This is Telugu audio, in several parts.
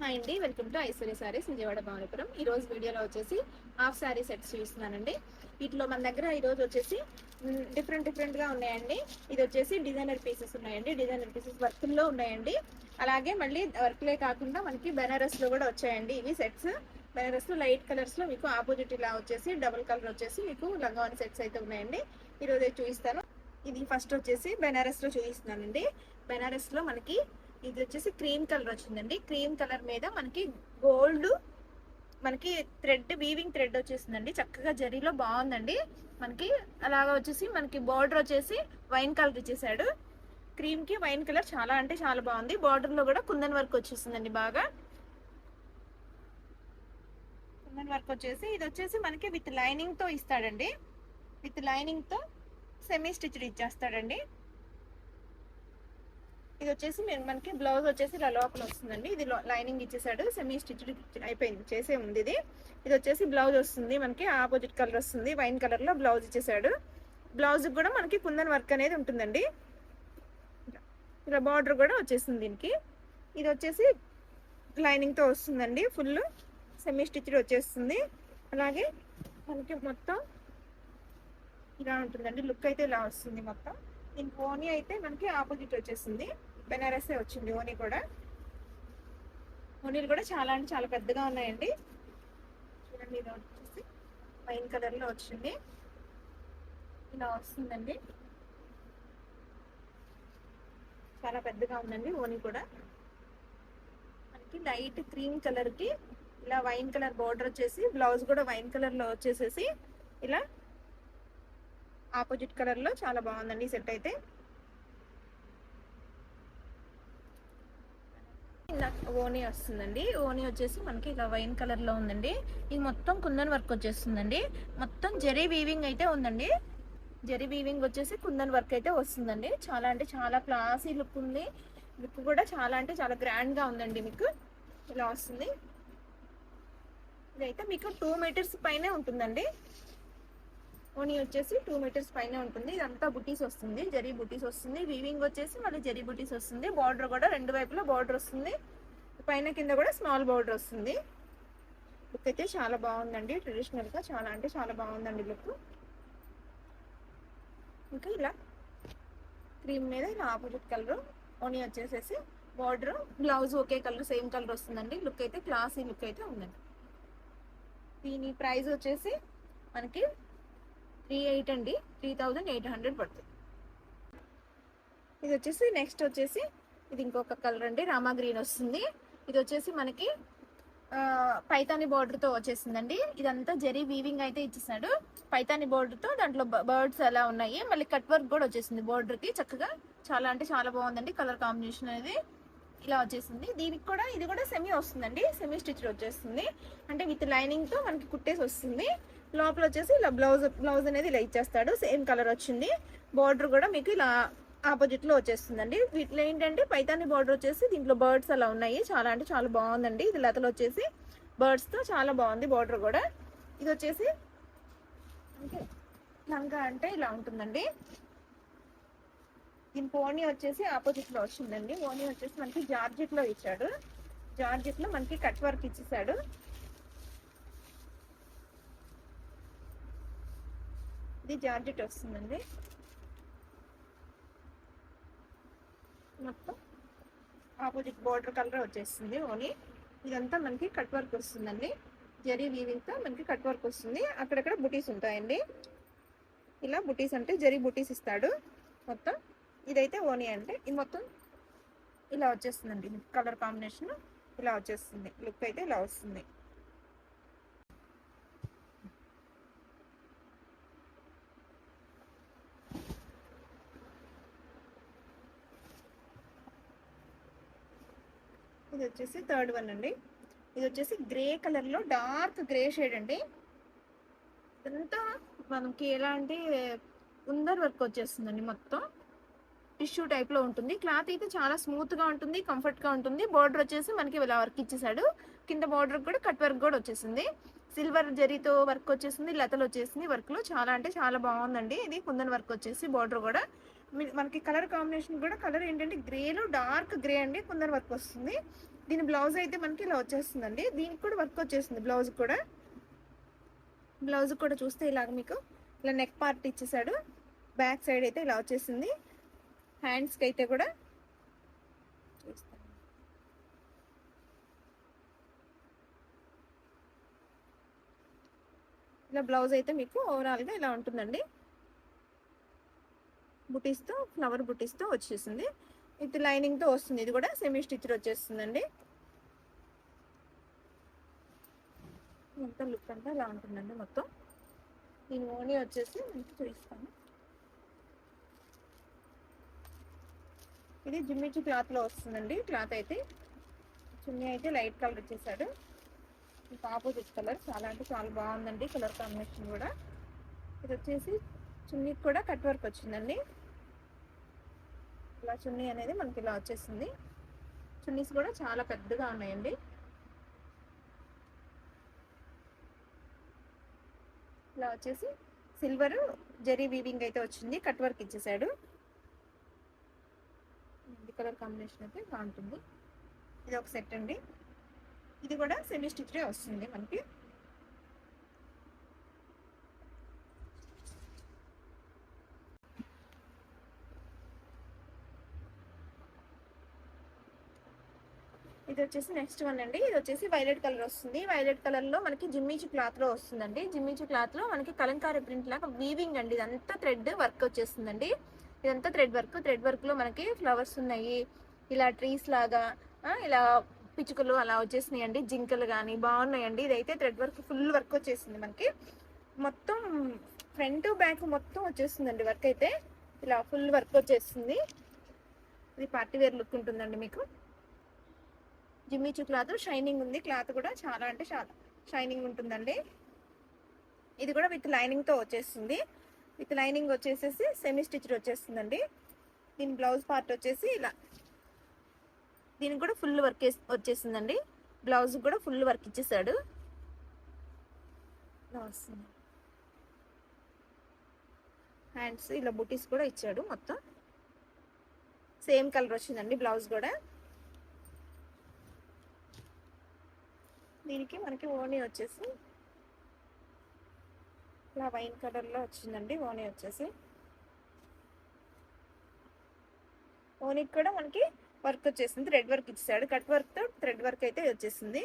హాయ్ అండి, వెల్కమ్ టు ఐశ్వర్య సారీస్ విజయవాడ భవానీపురం. ఈ రోజు వీడియోలో వచ్చేసి హాఫ్ సారీ సెట్స్ చూస్తున్నానండి. వీటిలో మన దగ్గర ఈ రోజు వచ్చేసి డిఫరెంట్ గా ఉన్నాయండి. ఇది వచ్చేసి డిజైనర్ పీసెస్ ఉన్నాయండి. డిజైనర్ పీసెస్ వర్క్లో ఉన్నాయండి. అలాగే మళ్ళీ వర్క్లే కాకుండా మనకి బెనారస్ లో కూడా వచ్చాయండి. ఇవి సెట్స్ బెనారస్ లో లైట్ కలర్స్ లో మీకు ఆపోజిట్ ఇలా వచ్చేసి డబుల్ కలర్ వచ్చేసి మీకు లంగావని సెట్స్ అయితే ఉన్నాయండి. ఈ రోజు చూపిస్తాను. ఇది ఫస్ట్ వచ్చేసి బెనారస్ లో చూపిస్తున్నానండి. బెనారస్ లో మనకి ఇది వచ్చేసి క్రీమ్ కలర్ వచ్చిందండి. క్రీమ్ కలర్ మీద మనకి గోల్డ్ మనకి థ్రెడ్ వీవింగ్ థ్రెడ్ వచ్చేసిందండి. చక్కగా జరీలో బాగుందండి. మనకి అలాగా వచ్చేసి మనకి బార్డర్ వచ్చేసి వైన్ కలర్ ఇచ్చేసాడు. క్రీమ్ కి వైన్ కలర్ చాలా అంటే చాలా బాగుంది. బార్డర్ లో కూడా కుందన్ వర్క్ వచ్చేసిందండి. బాగా కుందన్ వర్క్ వచ్చేసి ఇది వచ్చేసి మనకి విత్ లైనింగ్ తో ఇస్తాడండి. విత్ లైనింగ్ తో సెమీ స్టిచ్డ్ ఇచ్చేస్తాడండి. ఇది వచ్చేసి మనకి బ్లౌజ్ వచ్చేసి ఇలా లోపల వస్తుందండి. ఇది లైనింగ్ ఇచ్చేసాడు. సెమీ స్టిచ్డ్ అయిపోయింది, చేసే ఉంది. ఇది వచ్చేసి బ్లౌజ్ వస్తుంది. మనకి ఆపోజిట్ కలర్ వస్తుంది. వైన్ కలర్ లో బ్లౌజ్ ఇచ్చేసాడు. బ్లౌజ్ కూడా మనకి కుందన్ వర్క్ అనేది ఉంటుందండి. ఇలా బార్డర్ కూడా వచ్చేసింది దీనికి. ఇది వచ్చేసి లైనింగ్ తో వస్తుందండి. ఫుల్ సెమీ స్టిచ్డ్ వచ్చేస్తుంది. అలాగే మనకి మొత్తం ఇలా ఉంటుందండి. లుక్ అయితే ఇలా వస్తుంది మొత్తం. దీనికి ఓనీ అయితే మనకి ఆపోజిట్ వచ్చేసింది. బెనారసే వచ్చింది ఓనీ కూడా. ఓనీలు కూడా చాలా అంటే చాలా పెద్దగా ఉన్నాయండి. చూడండి, ఇది వచ్చేసి వైన్ కలర్ లో వచ్చింది. ఇలా వస్తుందండి. చాలా పెద్దగా ఉందండి ఓనీ కూడా. మనకి లైట్ క్రీమ్ కలర్ కి ఇలా వైన్ కలర్ బార్డర్ వచ్చేసి బ్లౌజ్ కూడా వైన్ కలర్ లో వచ్చేసేసి ఇలా ఆపోజిట్ కలర్ లో చాలా బాగుందండి సెట్ అయితే. ఓనీ వస్తుందండి. ఓనీ వచ్చేసి మనకి ఇలా వైన్ కలర్ లో ఉందండి. ఇది మొత్తం కుందన్ వర్క్ వచ్చేస్తుందండి. మొత్తం జరీ వీవింగ్ అయితే ఉందండి. జరీ వీవింగ్ వచ్చేసి కుందన్ వర్క్ అయితే వస్తుందండి. చాలా అంటే చాలా క్లాసీ లుక్ ఉంది. లుక్ కూడా చాలా అంటే చాలా గ్రాండ్ గా ఉందండి. మీకు ఇలా వస్తుంది. ఇదైతే మీకు 2 మీటర్స్ పైనే ఉంటుందండి. ఓనీ వచ్చేసి 2 మీటర్స్ పైన ఉంటుంది. ఇదంతా బుటీస్ వస్తుంది, జరీ బుటీస్ వస్తుంది. వీవింగ్ వచ్చేసి మళ్ళీ జరీ బుటీస్ వస్తుంది. బార్డర్ కూడా రెండు వైపులా బార్డర్ వస్తుంది. పైన కింద కూడా స్మాల్ బార్డర్ వస్తుంది. లుక్ అయితే చాలా బాగుందండి. ట్రెడిషనల్ గా చాలా అంటే చాలా బాగుందండి లుక్. ఇంకా ఇలా క్రీమ్ మీద ఇలా ఆపోజిట్ కలర్ ఓనీ వచ్చేసేసి బార్డర్ బ్లౌజ్ ఒకే కలర్ సేమ్ కలర్ వస్తుందండి. లుక్ అయితే క్లాసీ లుక్ అయితే ఉందండి. దీని ప్రైస్ వచ్చేసి మనకి 38 అండి. 3800 పడుతుంది. ఇది వచ్చేసి నెక్స్ట్ వచ్చేసి ఇది ఇంకొక కలర్ అండి. రామా గ్రీన్ వస్తుంది. ఇది వచ్చేసి మనకి పైతాని బార్డర్ తో వచ్చేసిందండి. ఇదంతా జరీ వీవింగ్ అయితే ఇచ్చేసాడు. పైతాని బార్డర్ తో దాంట్లో బర్డ్స్ అలా ఉన్నాయి. మళ్ళీ కట్ వర్క్ కూడా వచ్చేసింది బార్డర్ కి. చక్కగా చాలా అంటే చాలా బాగుందండి. కలర్ కాంబినేషన్ అనేది ఇలా వచ్చేసింది. దీనికి కూడా ఇది కూడా సెమీ వస్తుందండి. సెమీ స్టిచ్ వచ్చేస్తుంది. అంటే విత్ లైనింగ్ తో మనకి కుట్టేసి వస్తుంది. లోపల వచ్చేసి ఇలా బ్లౌజ్ అనేది ఇలా ఇచ్చేస్తాడు. సేమ్ కలర్ వచ్చింది. బార్డర్ కూడా మీకు ఇలా ఆపోజిట్ లో వచ్చేస్తుందండి. వీటిలో ఏంటంటే పైతాని బార్డర్ వచ్చేసి దీంట్లో బర్డ్స్ అలా ఉన్నాయి. చాలా అంటే చాలా బాగుందండి. ఇది లతలు వచ్చేసి బర్డ్స్ తో చాలా బాగుంది బార్డర్ కూడా. ఇది వచ్చేసి లంగా అంటే ఇలా ఉంటుందండి. దీనికి ఓనీ వచ్చేసి ఆపోజిట్ లో వచ్చిందండి. ఓనీ వచ్చేసి మనకి జార్జెట్ లో ఇచ్చాడు. జార్జెట్ లో మనకి కట్ వర్క్ ఇచ్చేసాడు. ఇది జార్జెట్ వస్తుందండి. మొత్తం ఆపోజిట్ బార్డర్ కలర్ వచ్చేస్తుంది ఓనీ. ఇదంతా మనకి కట్ వర్క్ వస్తుందండి. జరీ వీవింగ్ తో మనకి కట్ వర్క్ వస్తుంది. అక్కడక్కడ బుటీస్ ఉంటాయండి. ఇలా బుటీస్ అంటే జరీ బుటీస్ ఇస్తాడు మొత్తం. ఇదైతే ఓనీ అంటే ఇది మొత్తం ఇలా వచ్చేస్తుందండి. కలర్ కాంబినేషన్ ఇలా వచ్చేస్తుంది. లుక్ అయితే ఇలా వస్తుంది. ఇది వచ్చేసి థర్డ్ వన్ అండి. ఇది వచ్చేసి గ్రే కలర్ లో డార్క్ గ్రే షేడ్ అండి. ఇదంతా మనకి ఎలా అంటే కుందన్ వర్క్ వచ్చేస్తుందండి. మొత్తం టిష్యూ టైప్ లో ఉంటుంది. క్లాత్ అయితే చాలా స్మూత్ గా ఉంటుంది, కంఫర్ట్ గా ఉంటుంది. బార్డర్ వచ్చేసి మనకి ఇలా వర్క్ ఇచ్చేసాడు. కింద బార్డర్ కూడా కట్ వర్క్ కూడా వచ్చేసింది. సిల్వర్ జరీతో వర్క్ వచ్చేసింది. లతలు వచ్చేసింది వర్క్ లో. చాలా అంటే చాలా బాగుందండి. ఇది కుందన్ వర్క్ వచ్చేసి బార్డర్ కూడా మనకి కలర్ కాంబినేషన్ కూడా కలర్ ఏంటంటే గ్రేలో డార్క్ గ్రే అండి. కుందన్ వర్క్ వస్తుంది. దీని బ్లౌజ్ అయితే మనకి ఇలా వచ్చేస్తుందండి. దీనికి కూడా వర్క్ వచ్చేస్తుంది. బ్లౌజ్ కూడా చూస్తే ఇలాగ మీకు ఇలా నెక్ పార్ట్ ఇచ్చేసాడు. బ్యాక్ సైడ్ అయితే ఇలా వచ్చేసింది. హ్యాండ్స్కి అయితే కూడా చూస్తాను. ఇలా బ్లౌజ్ అయితే మీకు ఓవరాల్గా ఇలా ఉంటుందండి. బుటీస్తో, ఫ్లవర్ బుటీస్తో వచ్చేసింది. విత్ లైనింగ్తో వస్తుంది. ఇది కూడా సెమీ స్టిచ్డ్ వచ్చేస్తుందండి. మొత్తం లుక్ అంతా ఇలా ఉంటుందండి. మొత్తం దీని ఓనీ వచ్చేసి మీకు చూపిస్తాను. ఇది జిమ్మిచు క్లాత్లో వస్తుందండి. క్లాత్ అయితే చున్నీ అయితే లైట్ కలర్ వచ్చేసాడు. ఇంకా ఆపోజిట్ కలర్ చాలా అంటే చాలా బాగుందండి. కలర్ కాంబినేషన్ కూడా. ఇది వచ్చేసి చున్నీకి కూడా కట్ వర్క్ వచ్చిందండి. ఇలా చున్నీ అనేది మనకి ఇలా వచ్చేసింది. చున్నీస్ కూడా చాలా పెద్దగా ఉన్నాయండి. ఇలా వచ్చేసి సిల్వర్ జరీ వీవింగ్ అయితే వచ్చింది. కట్ వర్క్ ఇచ్చేసాడు. ఇది కలర్ కాంబినేషన్ అయితే బాగుంటుంది. ఇది ఒక సెట్ అండి. ఇది కూడా సెమీ స్టిచ్డే వస్తుంది మనకి. ఇది వచ్చేసి నెక్స్ట్ వన్ అండి. ఇది వచ్చేసి వైలెట్ కలర్ వస్తుంది. వైలెట్ కలర్ లో మనకి జిమ్మిచు క్లాత్ లో వస్తుందండి. జిమ్మిచు క్లాత్ లో మనకి కలంకారీ ప్రింట్ లాగా వీవింగ్ అండి. ఇదంతా థ్రెడ్ వర్క్ వచ్చేస్తుందండి. ఇదంతా థ్రెడ్ వర్క్ లో మనకి ఫ్లవర్స్ ఉన్నాయి. ఇలా ట్రీస్ లాగా ఇలా పిచ్చుకలు అలా వచ్చేసినాయండి. జింకలు కానీ బాగున్నాయండి. ఇదైతే థ్రెడ్ వర్క్ ఫుల్ వర్క్ వచ్చేసింది మనకి. మొత్తం ఫ్రంట్ బ్యాక్ మొత్తం వచ్చేస్తుందండి వర్క్ అయితే. ఇలా ఫుల్ వర్క్ వచ్చేస్తుంది. ఇది పార్టీ వేర్ లుక్ ఉంటుందండి మీకు. జిమ్మిచు క్లాత్ షైనింగ్ ఉంది. క్లాత్ కూడా చాలా అంటే చాలా షైనింగ్ ఉంటుందండి. ఇది కూడా విత్ లైనింగ్ తో వచ్చేస్తుంది. విత్ లైనింగ్ వచ్చేసేసి సెమీ స్టిచ్డ్ వచ్చేస్తుందండి. దీని బ్లౌజ్ పార్ట్ వచ్చేసి ఇలా, దీనికి కూడా ఫుల్ వర్క్ వచ్చేసిందండి. బ్లౌజ్ కూడా ఫుల్ వర్క్ ఇచ్చేసాడు. హ్యాండ్స్ ఇలా బుటీస్ కూడా ఇచ్చాడు. మొత్తం సేమ్ కలర్ వచ్చిందండి బ్లౌజ్ కూడా. దీనికి మనకి ఓనీ వచ్చేసి ఇలా వైన్ కలర్లో వచ్చిందండి. ఓనీ వచ్చేసి ఓనీకి కూడా మనకి వర్క్ వచ్చేసింది. థ్రెడ్ వర్క్ ఇచ్చేసాడు. కట్ వర్క్తో థ్రెడ్ వర్క్ అయితే వచ్చేసింది.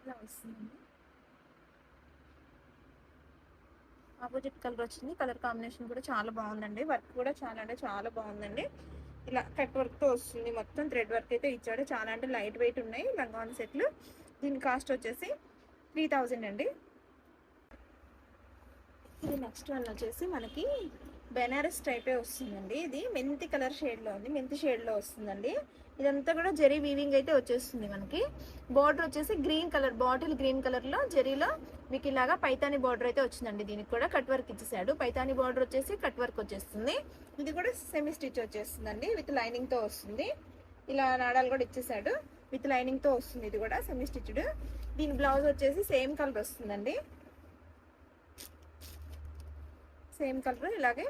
ఇలా వస్తుందండి. ఆపోజిట్ కలర్ వచ్చింది. కలర్ కాంబినేషన్ కూడా చాలా బాగుందండి. వర్క్ కూడా చాలా అంటే చాలా బాగుందండి. ఇలా కట్ వర్క్తో వస్తుంది. మొత్తం థ్రెడ్ వర్క్ అయితే ఇచ్చాడు. చాలా అంటే లైట్ వెయిట్ ఉన్నాయి లంగాన్ సెట్లు. దీని కాస్ట్ వచ్చేసి 3000 అండి. ఇది నెక్స్ట్ వన్ వచ్చేసి మనకి బెనారస్ టైపే వస్తుందండి. ఇది మెంతి కలర్ షేడ్లో ఉంది. మెంతి షేడ్లో వస్తుందండి. ఇదంతా కూడా జరీ వీవింగ్ అయితే వచ్చేస్తుంది మనకి. బార్డర్ వచ్చేసి గ్రీన్ కలర్, బాటిల్ గ్రీన్ కలర్లో జరీలో మీకు ఇలాగా పైతాని బార్డర్ అయితే వచ్చిందండి. దీనికి కూడా కట్ వర్క్ ఇచ్చేసాడు. పైతాని బార్డర్ వచ్చేసి కట్ వర్క్ వచ్చేస్తుంది. ఇది కూడా సెమీ స్టిచ్ వచ్చేస్తుందండి. విత్ లైనింగ్తో వస్తుంది. ఇలా నాడాలు కూడా ఇచ్చేసాడు. విత్ లైనింగ్తో వస్తుంది. ఇది కూడా సెమీ స్టిచ్డ్. దీని బ్లౌజ్ వచ్చేసి సేమ్ కలర్ వస్తుందండి. సేమ్ కలర్ ఇలాగే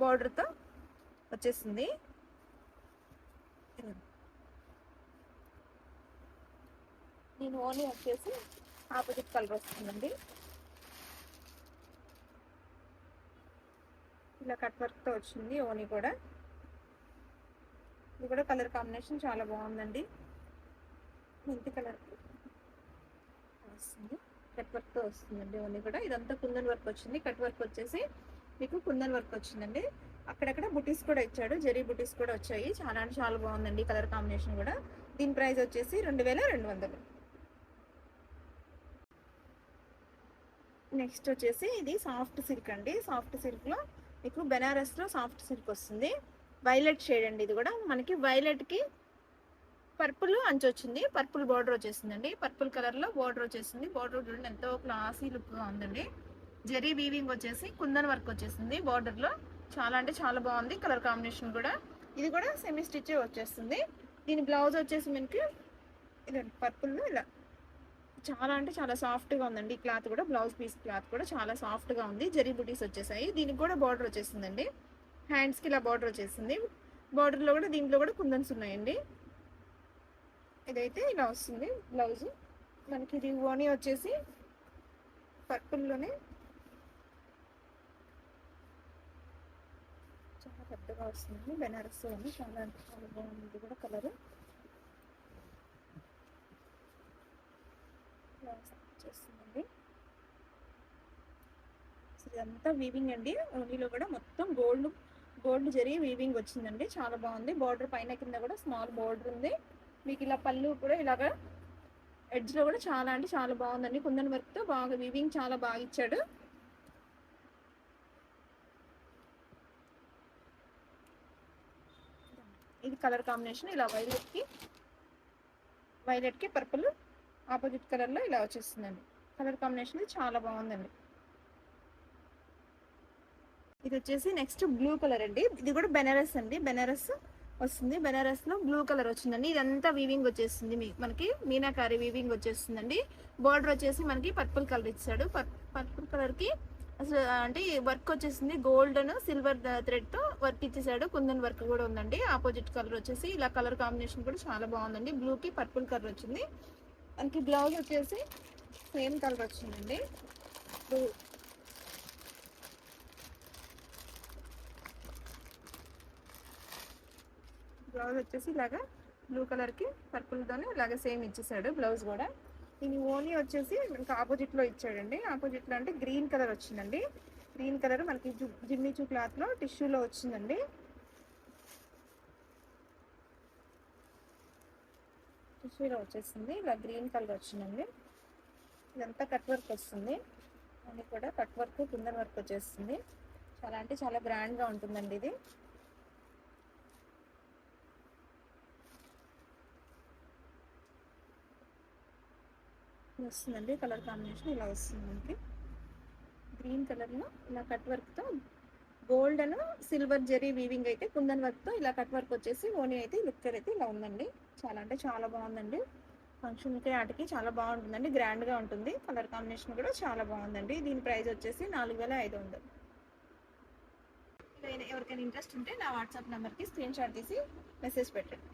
బార్డర్తో వచ్చేసింది. దీని ఓనీ వచ్చేసి ఆపోజిట్ కలర్ వస్తుందండి. ఇలా కట్ వర్క్తో వచ్చింది ఓనీ కూడా. ఇది కూడా కలర్ కాంబినేషన్ చాలా బాగుందండి. మెంతి కలర్ వస్తుంది. కట్ వర్క్తో వస్తుందండి ఓనీ కూడా. ఇదంతా కుందన్ వర్క్ వచ్చింది. కట్ వర్క్ వచ్చేసి మీకు కుందన్ వర్క్ వచ్చిందండి. అక్కడక్కడ బుటీస్ కూడా ఇచ్చాడు. జరీ బుటీస్ కూడా వచ్చాయి. చాలా అంటే చాలా బాగుందండి కలర్ కాంబినేషన్ కూడా. దీని ప్రైస్ వచ్చేసి 2200. నెక్స్ట్ వచ్చేసి ఇది సాఫ్ట్ సిల్క్ అండి. సాఫ్ట్ సిల్క్లో మీకు బెనారస్లో సాఫ్ట్ సిల్క్ వస్తుంది. వైలెట్ షేడ్ అండి. ఇది కూడా మనకి వైలెట్కి పర్పుల్ అంచు వచ్చింది. పర్పుల్ బార్డర్ వచ్చేసిందండి. పర్పుల్ కలర్లో బార్డర్ వచ్చేసింది. బార్డర్ చూడండి ఎంతో క్లాసీ లుక్గా ఉందండి. జరీ వీవింగ్ వచ్చేసి కుందన్ వర్క్ వచ్చేసింది బార్డర్లో. చాలా అంటే చాలా బాగుంది కలర్ కాంబినేషన్ కూడా. ఇది కూడా సెమీ స్టిచ్ వచ్చేస్తుంది. దీని బ్లౌజ్ వచ్చేసి మనకి ఇది పర్పుల్లో ఇలా చాలా అంటే చాలా సాఫ్ట్గా ఉందండి. ఈ క్లాత్ కూడా, బ్లౌజ్ పీస్ క్లాత్ కూడా చాలా సాఫ్ట్గా ఉంది. జరీ బుటీస్ వచ్చేసాయి. దీనికి కూడా బార్డర్ వచ్చేసిందండి. హ్యాండ్స్కి ఇలా బార్డర్ వచ్చేసింది. బార్డర్లో కూడా దీంట్లో కూడా కుందన్స్ ఉన్నాయండి. ఇదైతే ఇలా వస్తుంది బ్లౌజ్. మనకి ఇది ఓనీ వచ్చేసి పర్పుల్లోనే చాలా పెద్దగా వస్తుంది. బెనారస్ అని చాలా అంటే చాలా బాగుంది. ఇది కూడా కలర్ చేస్తుందండి. ఇదంతా వీవింగ్ అండి. ఓనీలో కూడా మొత్తం గోల్డ్ జరీ వీవింగ్ వచ్చిందండి. చాలా బాగుంది. బార్డర్ పైన కింద కూడా స్మాల్ బార్డర్ ఉంది. మీకు ఇలా పళ్ళు కూడా ఇలాగా ఎడ్జ్ లో కూడా చాలా అంటే చాలా బాగుందండి. కుందన్ వర్క్ తో బాగా వీవింగ్ చాలా బాగా ఇచ్చాడు. ఇది కలర్ కాంబినేషన్ ఇలా వైలెట్ కి పర్పుల్ ఆపోజిట్ కలర్ లో ఇలా వచ్చేస్తుందండి. కలర్ కాంబినేషన్ చాలా బాగుందండి. ఇది వచ్చేసి నెక్స్ట్ బ్లూ కలర్ అండి. ఇది కూడా బెనారస్ అండి. బెనారస్ వస్తుంది. బెనారస్ లో బ్లూ కలర్ వచ్చిందండి. ఇదంతా వీవింగ్ వచ్చేస్తుంది. మనకి మీనాకారి వీవింగ్ వచ్చేస్తుందండి. బార్డర్ వచ్చేసి మనకి పర్పుల్ కలర్ ఇచ్చాడు. పర్పుల్ కలర్ కి అసలు అంటే వర్క్ వచ్చేసింది. గోల్డ్ అండ్ సిల్వర్ థ్రెడ్ తో వర్క్ ఇచ్చేసాడు. కుందన్ వర్క్ కూడా ఉందండి. ఆపోజిట్ కలర్ వచ్చేసి ఇలా కలర్ కాంబినేషన్ కూడా చాలా బాగుందండి. బ్లూ కి పర్పుల్ కలర్ వచ్చింది. మనకి బ్లౌజ్ వచ్చేసి సేమ్ కలర్ వచ్చిందండి. బ్లౌజ్ వచ్చేసి ఇలాగా బ్లూ కలర్ కి పర్పుల్ తోనే ఇలాగ సేమ్ ఇచ్చేసాడు బ్లౌజ్ కూడా. దీని ఓనీ వచ్చేసి మనకి ఆపోజిట్ లో ఇచ్చాడండి. ఆపోజిట్ లో అంటే గ్రీన్ కలర్ వచ్చిందండి. గ్రీన్ కలర్ మనకి జిమ్మిచూ క్లాత్ లో టిష్యూలో వచ్చిందండి. టిష్యూలో వచ్చేసింది. ఇలా గ్రీన్ కలర్ వచ్చిందండి. ఇదంతా కట్ వర్క్ వస్తుంది. అన్ని కూడా కట్ వర్క్ కుందన్ వర్క్ వచ్చేస్తుంది. చాలా అంటే చాలా గ్రాండ్ గా ఉంటుందండి. ఇది వస్తుందండి. కలర్ కాంబినేషన్ ఇలా వస్తుంది. మనకి గ్రీన్ కలర్ లో ఇలా కట్ వర్క్ తో gold and silver zari weaving అయితే కుందన్ వర్క్ తో ఇలా కట్ వర్క్ వచ్చేసి ఓనీ అయితే లుక్ అయితే ఇలా ఉందండి. చాలా అంటే చాలా బాగుందండి. ఫంక్షన్కి వాటికి చాలా బాగుంటుందండి. గ్రాండ్ గా ఉంటుంది. కలర్ కాంబినేషన్ కూడా చాలా బాగుందండి. దీని ప్రైస్ వచ్చేసి 4500. ఎవరికైనా ఇంట్రెస్ట్ ఉంటే నా వాట్సాప్ నెంబర్కి స్క్రీన్ షాట్ తీసి మెసేజ్ పెట్టండి.